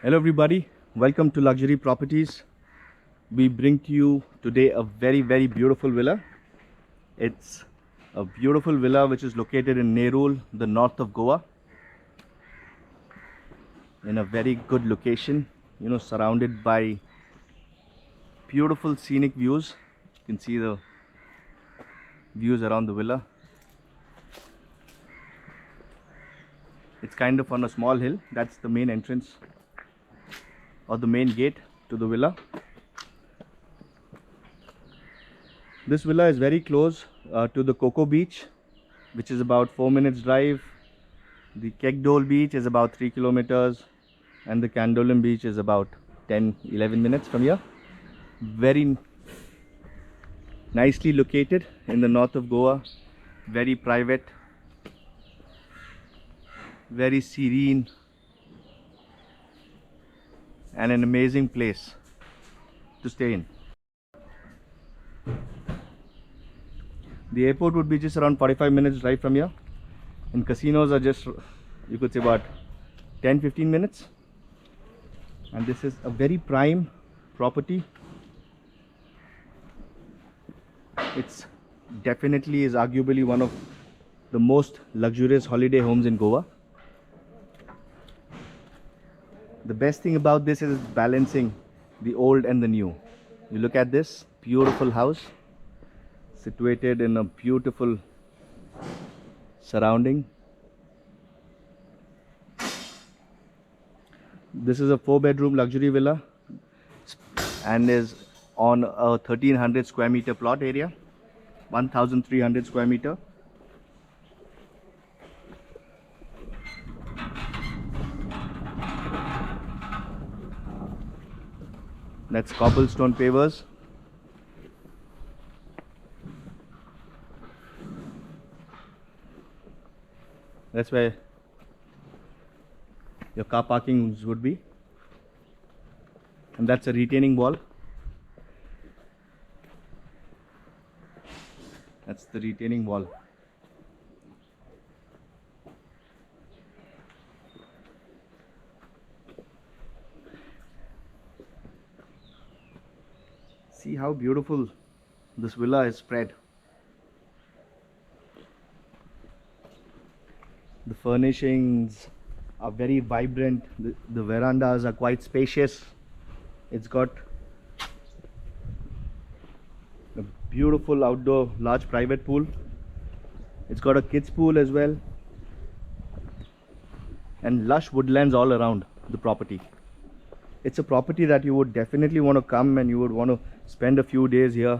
Hello everybody, welcome to Luxury Properties. We bring to you today a very beautiful villa. It's a beautiful villa which is located in Nerul, the north of Goa, in a very good location, surrounded by beautiful scenic views. You can see the views around the villa. It's kind of on a small hill. That's the main entrance or the main gate to the villa. This villa is very close to the Coco Beach, which is about 4 minutes drive. The Kekdol Beach is about 3 kilometers and the Candolim Beach is about 10-11 minutes from here. Very nicely located in the north of Goa, very private, very serene, and an amazing place to stay in. The airport would be just around 45 minutes drive from here, and casinos are just, you could say, about 10-15 minutes. And this is a very prime property. It's definitely is arguably one of the most luxurious holiday homes in Goa. The best thing about this is balancing the old and the new. You look at this beautiful house situated in a beautiful surrounding. This is a 4-bedroom luxury villa and is on a 1300 square meter plot area, 1300 square meter. That's cobblestone pavers. That's where your car parking would be. And that's a retaining wall. That's the retaining wall. See how beautiful this villa is spread. The furnishings are very vibrant. The verandas are quite spacious. It's got a beautiful outdoor large private pool. It's got a kids pool as well, and lush woodlands all around the property. It's a property that you would definitely want to come and you would want to spend a few days here.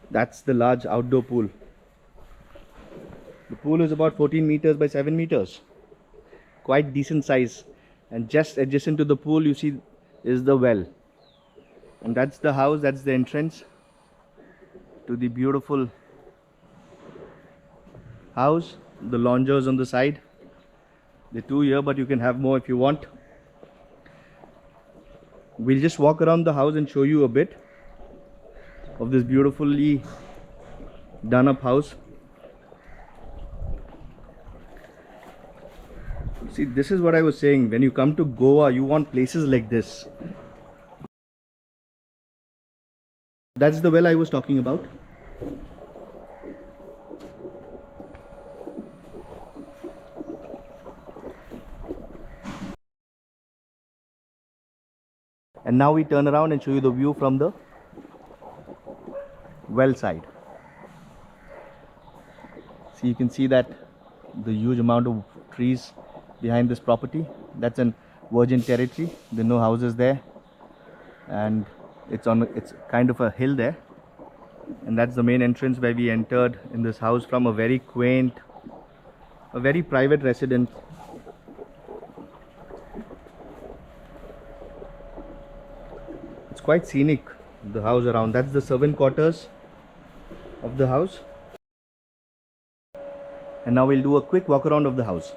That's the large outdoor pool. The pool is about 14 meters by 7 meters. Quite decent size. And just adjacent to the pool you see is the well. And that's the house, that's the entrance to the beautiful house. The loungers on the side. There are 2 here, but you can have more if you want. We'll just walk around the house and show you a bit of this beautifully done up house. See, this is what I was saying. When you come to Goa, you want places like this. That's the well I was talking about. And now we turn around and show you the view from the well side. So you can see that the huge amount of trees behind this property. That's an virgin territory. There are no houses there, and it's kind of a hill there. And that's the main entrance where we entered in this house from a very quaint, a very private residence. It's quite scenic, the house around. That's the servant quarters of the house. And now we'll do a quick walk around of the house.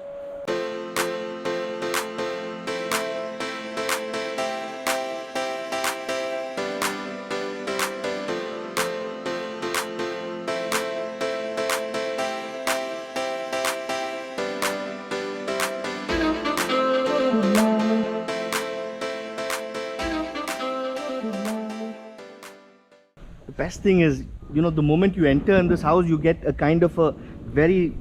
best thing is, the moment you enter in this house, you get a kind of a very,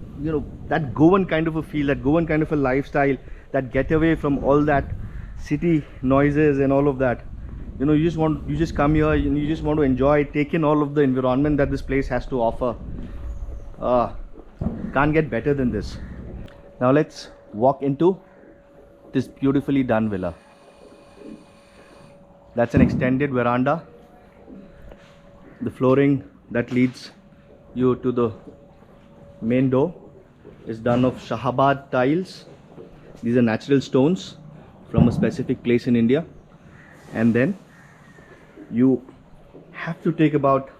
that Goan kind of a feel, that Goan kind of a lifestyle, that getaway from all that city noises and all of that. You just come here and you just want to enjoy, take in all of the environment that this place has to offer. Can't get better than this. Now let's walk into this beautifully done villa. That's an extended veranda. The flooring that leads you to the main door is done of Shahabad tiles. These are natural stones from a specific place in India. And then you have to take about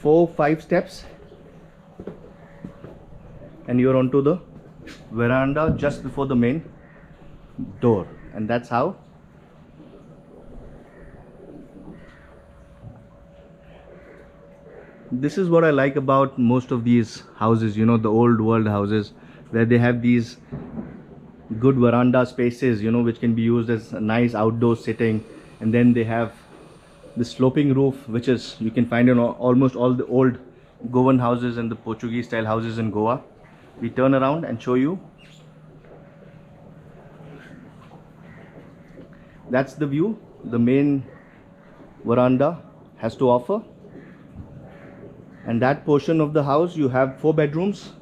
4-5 steps and you're onto the veranda just before the main door. And that's how this is what I like about most of these houses, the old world houses, where they have these good veranda spaces, which can be used as a nice outdoor sitting. And then they have the sloping roof, which is you can find in almost all the old Goan houses and the Portuguese style houses in Goa. We turn around and show you. That's the view the main veranda has to offer. And that portion of the house, you have 4 bedrooms,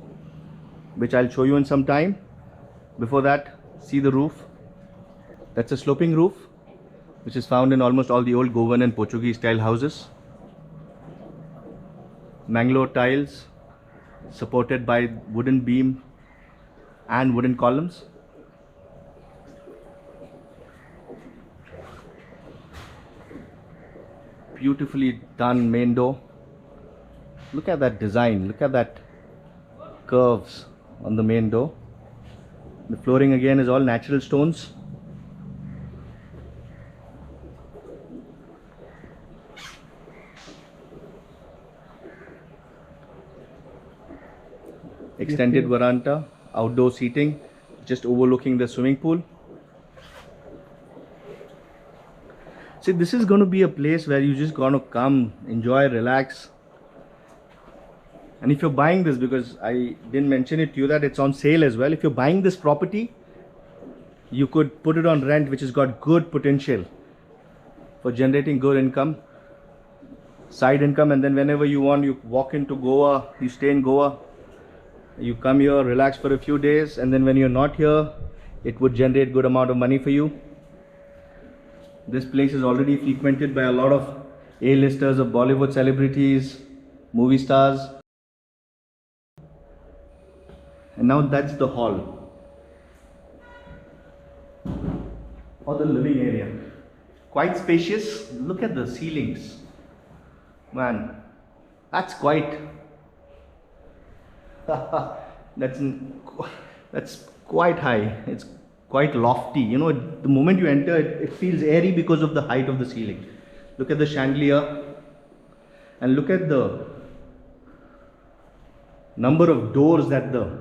which I'll show you in some time. Before that, see the roof. That's a sloping roof, which is found in almost all the old Goan and Portuguese style houses. Mangalore tiles supported by wooden beam and wooden columns. Beautifully done main door. Look at that design, look at that curves on the main door. The flooring again is all natural stones. Extended veranda, outdoor seating, just overlooking the swimming pool. See, this is going to be a place where you just going to come, enjoy, relax. And if you're buying this, because I didn't mention it to you that it's on sale as well. If you're buying this property, you could put it on rent, which has got good potential for generating good income, side income. And then whenever you want, you walk into Goa, you stay in Goa, you come here, relax for a few days. And then when you're not here, it would generate good amount of money for you. This place is already frequented by a lot of A-listers of Bollywood celebrities, movie stars. And now that's the hall or the living area. Quite spacious. Look at the ceilings. Man, that's quite that's quite high. It's quite lofty. The moment you enter, it feels airy because of the height of the ceiling. Look at the chandelier and look at the number of doors that the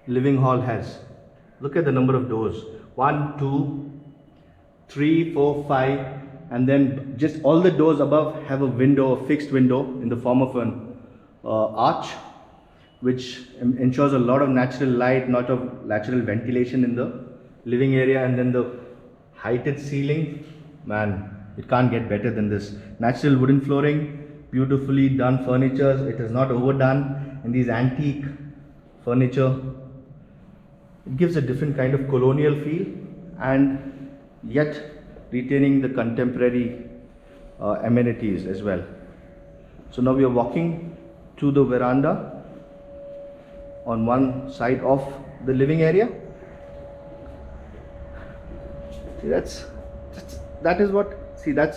living hall has. Look at the number of doors. 1, 2, 3, 4, 5, and then just all the doors above have a window, a fixed window in the form of an arch, which ensures a lot of natural light, lot of natural ventilation in the living area. And then the heighted ceiling, man, it can't get better than this. Natural wooden flooring, beautifully done furniture. It is not overdone, and these antique furniture, it gives a different kind of colonial feel and yet retaining the contemporary amenities as well. So now we are walking to the veranda on one side of the living area. See, that's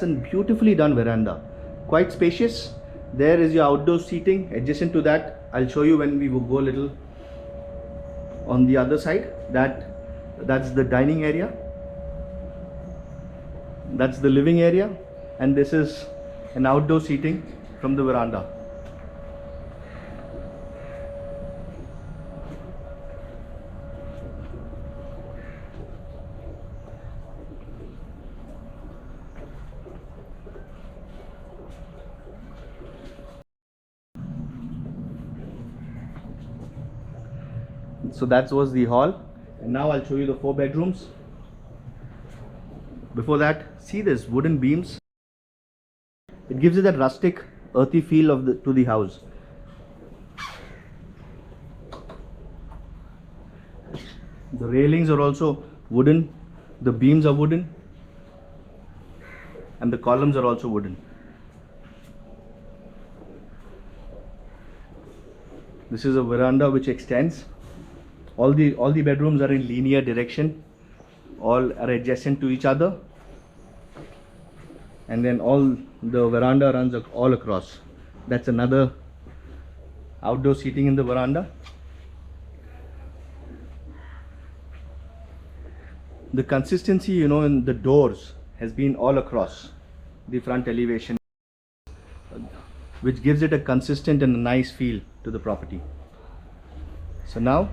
a beautifully done veranda, quite spacious. There is your outdoor seating. Adjacent to that, I'll show you when we will go a little on the other side. That's the dining area, that's the living area, and this is an outdoor seating from the veranda. So that was the hall, and now I'll show you the 4 bedrooms. Before that, see this wooden beams. It gives it that rustic, earthy feel to the house. The railings are also wooden, the beams are wooden, and the columns are also wooden. This is a veranda which extends. All the bedrooms are in linear direction, all are adjacent to each other, and then all the veranda runs all across. That's another outdoor seating in the veranda. The consistency, you know, in the doors has been all across the front elevation, which gives it a consistent and a nice feel to the property. So now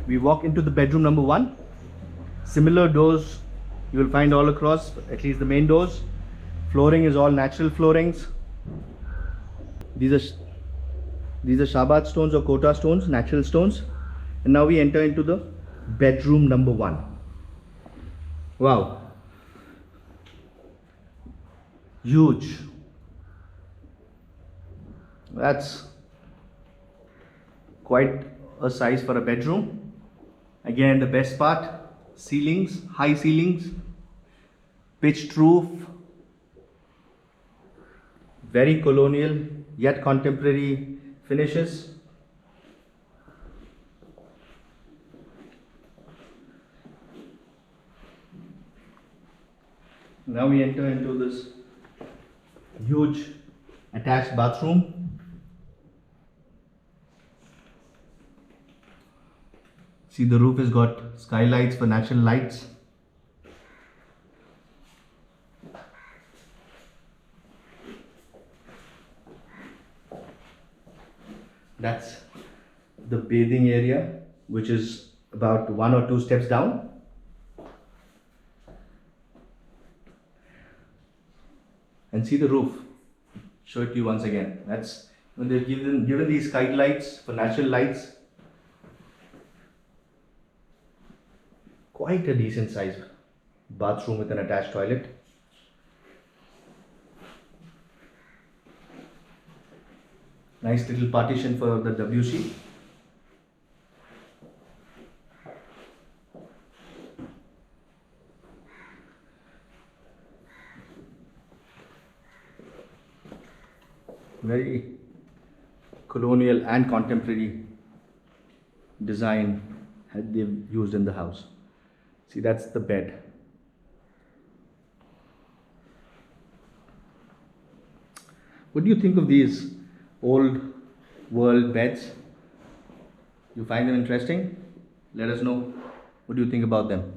we walk into the bedroom number 1. Similar doors you will find all across, at least the main doors. Flooring is all natural floorings. These are Shabat stones or Kota stones, natural stones. And now we enter into the bedroom number 1. Wow, huge. That's quite a size for a bedroom. Again, the best part, ceilings, high ceilings, pitched roof, very colonial yet contemporary finishes. Now we enter into this huge attached bathroom. See, the roof has got skylights for natural lights. That's the bathing area, which is about 1 or 2 steps down. And see the roof. Show it to you once again. That's when they've given these skylights for natural lights. Quite a decent size bathroom with an attached toilet. Nice little partition for the WC. Very colonial and contemporary design had they've used in the house. See, that's the bed. What do you think of these old world beds? You find them interesting? Let us know. What do you think about them?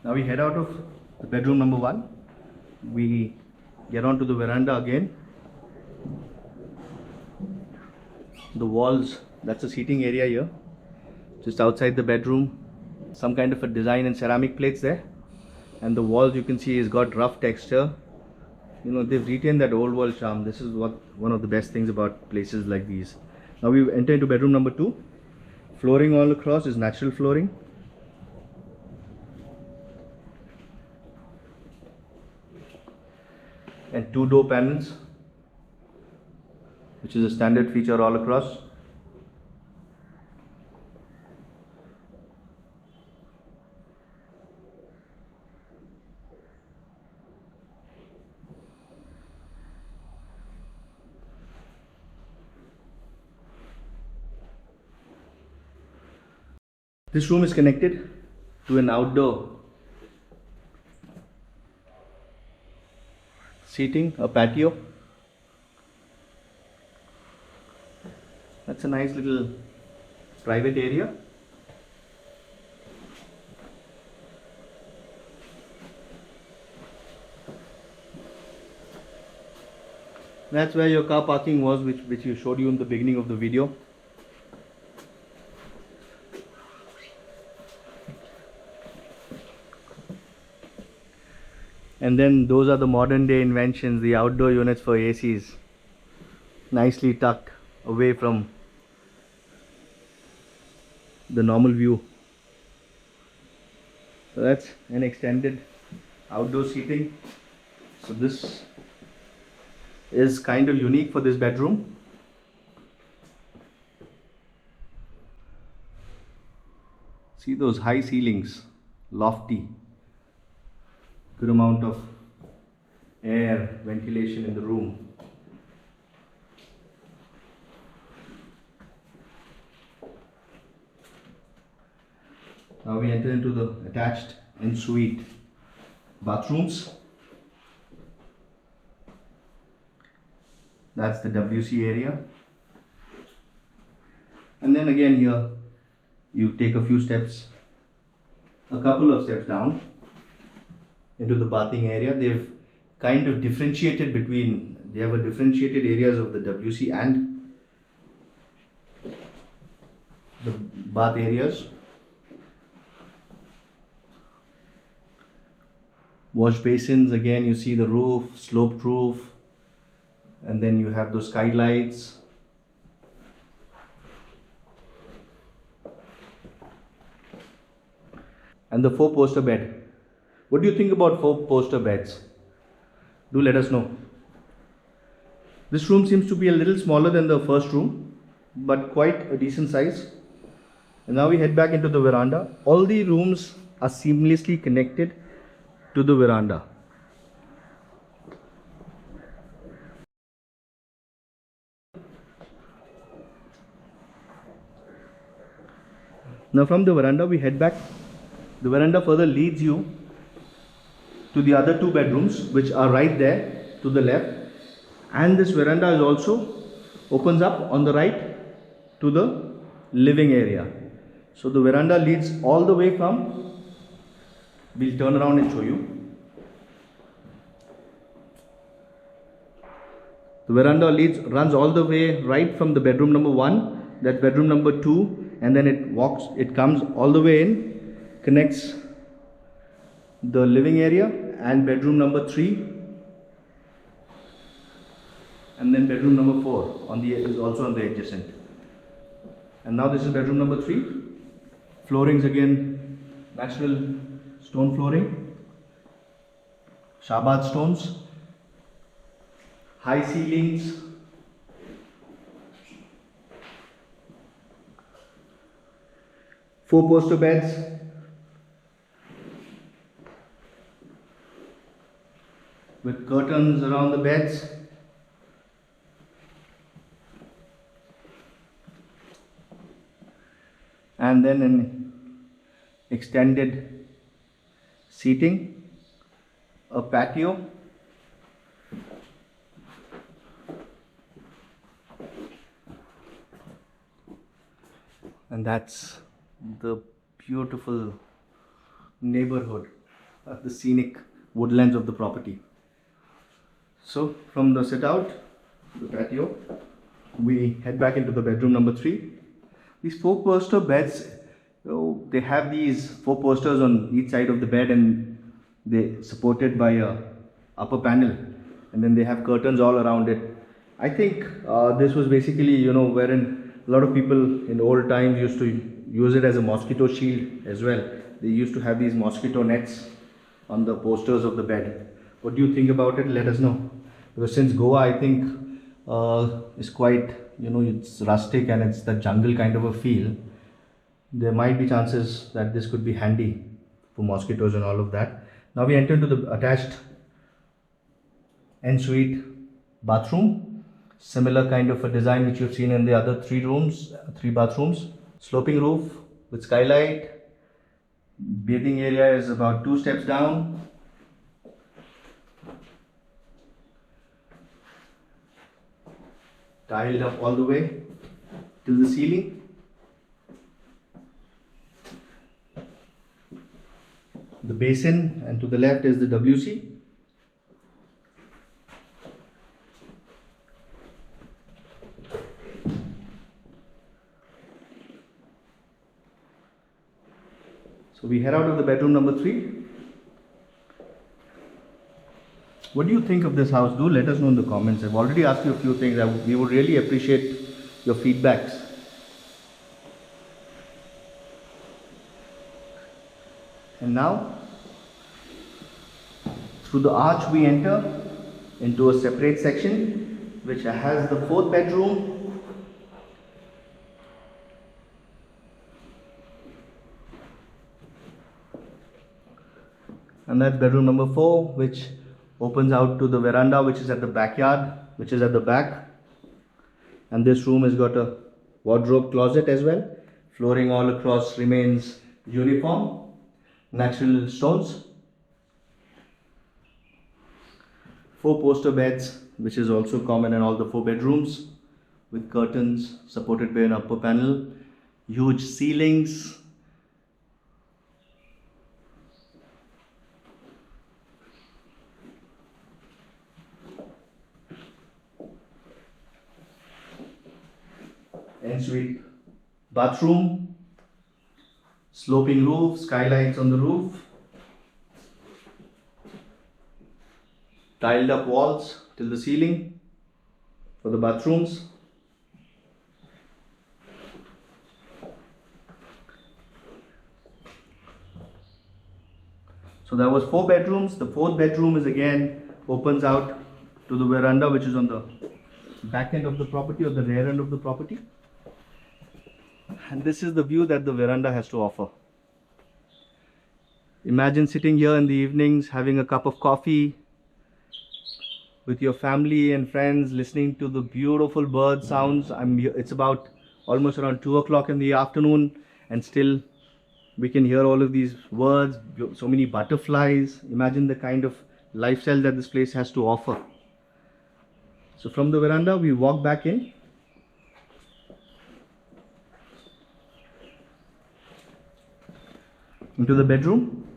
Now we head out of the bedroom number 1. We get onto the veranda again. The walls, that's a seating area here, just outside the bedroom. Some kind of a design in ceramic plates there. And the walls, you can see, has got rough texture. You know, they've retained that old world charm. This is one of the best things about places like these. Now we enter into bedroom number 2. Flooring all across is natural flooring. And 2 door panels, which is a standard feature all across. This room is connected to an outdoor seating, a patio. That's a nice little private area. That's where your car parking was, which you showed you in the beginning of the video. And then those are the modern day inventions, the outdoor units for ACs. nicely tucked away from the normal view. So that's an extended outdoor seating. So this is kind of unique for this bedroom. See those high ceilings, lofty, good amount of air, ventilation in the room. Now we enter into the attached en-suite bathrooms. That's the WC area. And then again here, you take a few steps, a couple of steps down into the bathing area. They've kind of differentiated between, they have a differentiated areas of the WC and the bath areas. Wash basins, again you see the roof, sloped roof, and then you have those skylights. And the 4-poster bed. What do you think about 4-poster beds? Do let us know. This room seems to be a little smaller than the first room, but quite a decent size. And now we head back into the veranda. All the rooms are seamlessly connected to the veranda. Now from the veranda we head back. The veranda further leads you to the other 2 bedrooms, which are right there to the left. And this veranda is also opens up on the right to the living area. So the veranda leads all the way from, we'll turn around and show you. The veranda runs all the way right from the bedroom number 1, that bedroom number 2, and then it comes all the way in, connects the living area and bedroom number 3, and then bedroom number 4 is also on the adjacent. And now this is bedroom number 3. Floorings again, natural stone flooring, Shabad stones, high ceilings, four-poster beds, with curtains around the beds. And then an extended seating, a patio, and that's the beautiful neighborhood, the scenic woodlands of the property. So from the sit out, the patio, we head back into the bedroom number 3. These 4-poster beds, they have these 4 posters on each side of the bed, and they supported by a upper panel, and then they have curtains all around it. I think this was basically, wherein a lot of people in old times used to use it as a mosquito shield as well. They used to have these mosquito nets on the posters of the bed. What do you think about it? Let us know. Because since Goa, I think, is quite, it's rustic and it's the jungle kind of a feel, there might be chances that this could be handy for mosquitoes and all of that. Now we enter into the attached en-suite bathroom. Similar kind of a design which you've seen in the other 3 bathrooms. Sloping roof with skylight. Bathing area is about 2 steps down. Tiled up all the way till the ceiling. The basin, and to the left is the WC. So we head out of the bedroom number 3. What do you think of this house? Do let us know in the comments. I've already asked you a few things. We would really appreciate your feedbacks. And now, through the arch we enter into a separate section which has the fourth bedroom. And that's bedroom number 4, which opens out to the veranda, which is at the backyard, which is at the back. And this room has got a wardrobe closet as well. Flooring all across remains uniform, natural stones. 4 poster beds, which is also common in all the 4 bedrooms, with curtains supported by an upper panel, huge ceilings. Ensuite bathroom, sloping roof, skylights on the roof, tiled up walls till the ceiling for the bathrooms. So that was 4 bedrooms. The 4th bedroom is again opens out to the veranda, which is on the back end of the property or the rear end of the property. And this is the view that the veranda has to offer. Imagine sitting here in the evenings, having a cup of coffee with your family and friends, listening to the beautiful bird sounds. It's about almost around 2 o'clock in the afternoon, and still we can hear all of these birds, so many butterflies. Imagine the kind of lifestyle that this place has to offer. So from the veranda we walk back in. Into the bedroom.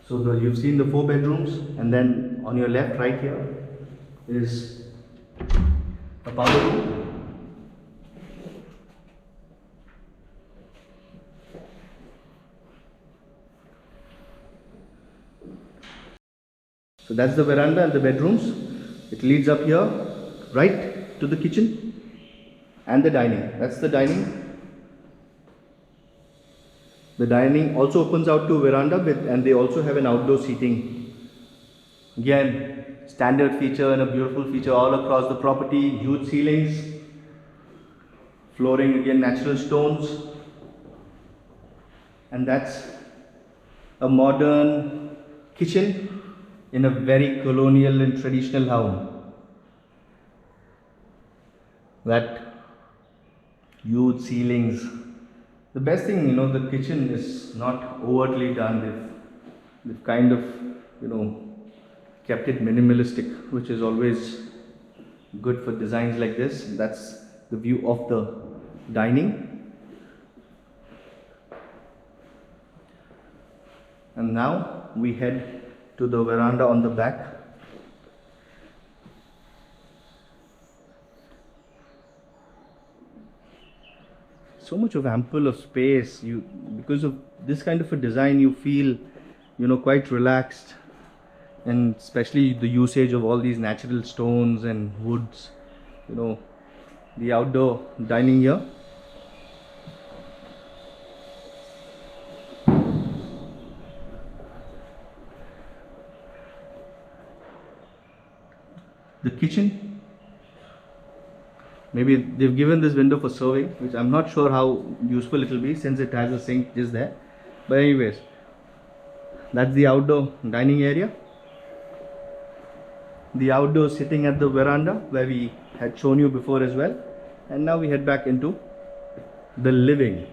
So you've seen the 4 bedrooms, and then on your left, right here is a powder room. So that's the veranda and the bedrooms. It leads up here, right to the kitchen and the dining. That's the dining. The dining also opens out to a veranda, and they also have an outdoor seating. Again, standard feature and a beautiful feature all across the property. Huge ceilings, flooring again natural stones, and that's a modern kitchen in a very colonial and traditional home. That huge ceilings. The best thing, the kitchen is not overtly done. They've kind of, kept it minimalistic, which is always good for designs like this. That's the view of the dining. And now we head to the veranda on the back. So much of ample of space. Because of this kind of a design, you feel quite relaxed, and especially the usage of all these natural stones and woods. The outdoor dining here. The kitchen. Maybe they've given this window for serving, which I'm not sure how useful it will be since it has a sink just there. But anyways, that's the outdoor dining area. The outdoor sitting at the veranda where we had shown you before as well. And now we head back into the living.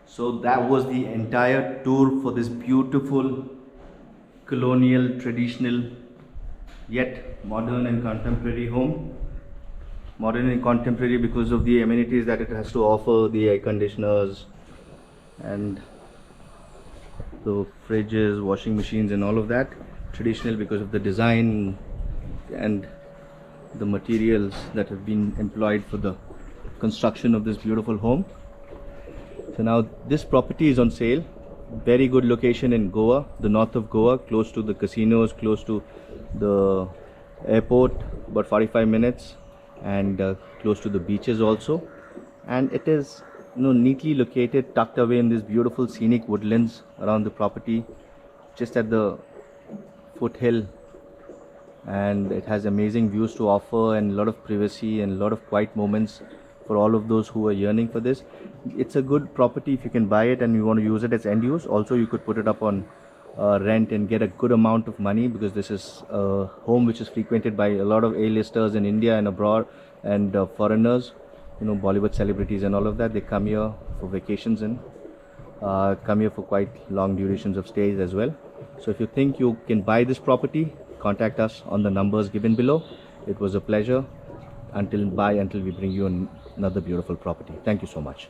So that was the entire tour for this beautiful colonial, traditional, yet modern and contemporary home. Modern and contemporary because of the amenities that it has to offer, the air conditioners and the fridges, washing machines and all of that. Traditional because of the design and the materials that have been employed for the construction of this beautiful home. So now this property is on sale. Very good location in Goa, the north of Goa, close to the casinos, close to the airport, about 45 minutes, and close to the beaches also. And it is, neatly located, tucked away in these beautiful scenic woodlands around the property, just at the foothill, and it has amazing views to offer and a lot of privacy and a lot of quiet moments for all of those who are yearning for this. It's a good property if you can buy it and you want to use it as end use. Also, you could put it up on rent and get a good amount of money, because this is a home which is frequented by a lot of A-listers in India and abroad, and foreigners, Bollywood celebrities and all of that. They come here for vacations and come here for quite long durations of stays as well. So if you think you can buy this property, contact us on the numbers given below. It was a pleasure until we bring you another beautiful property. Thank you so much.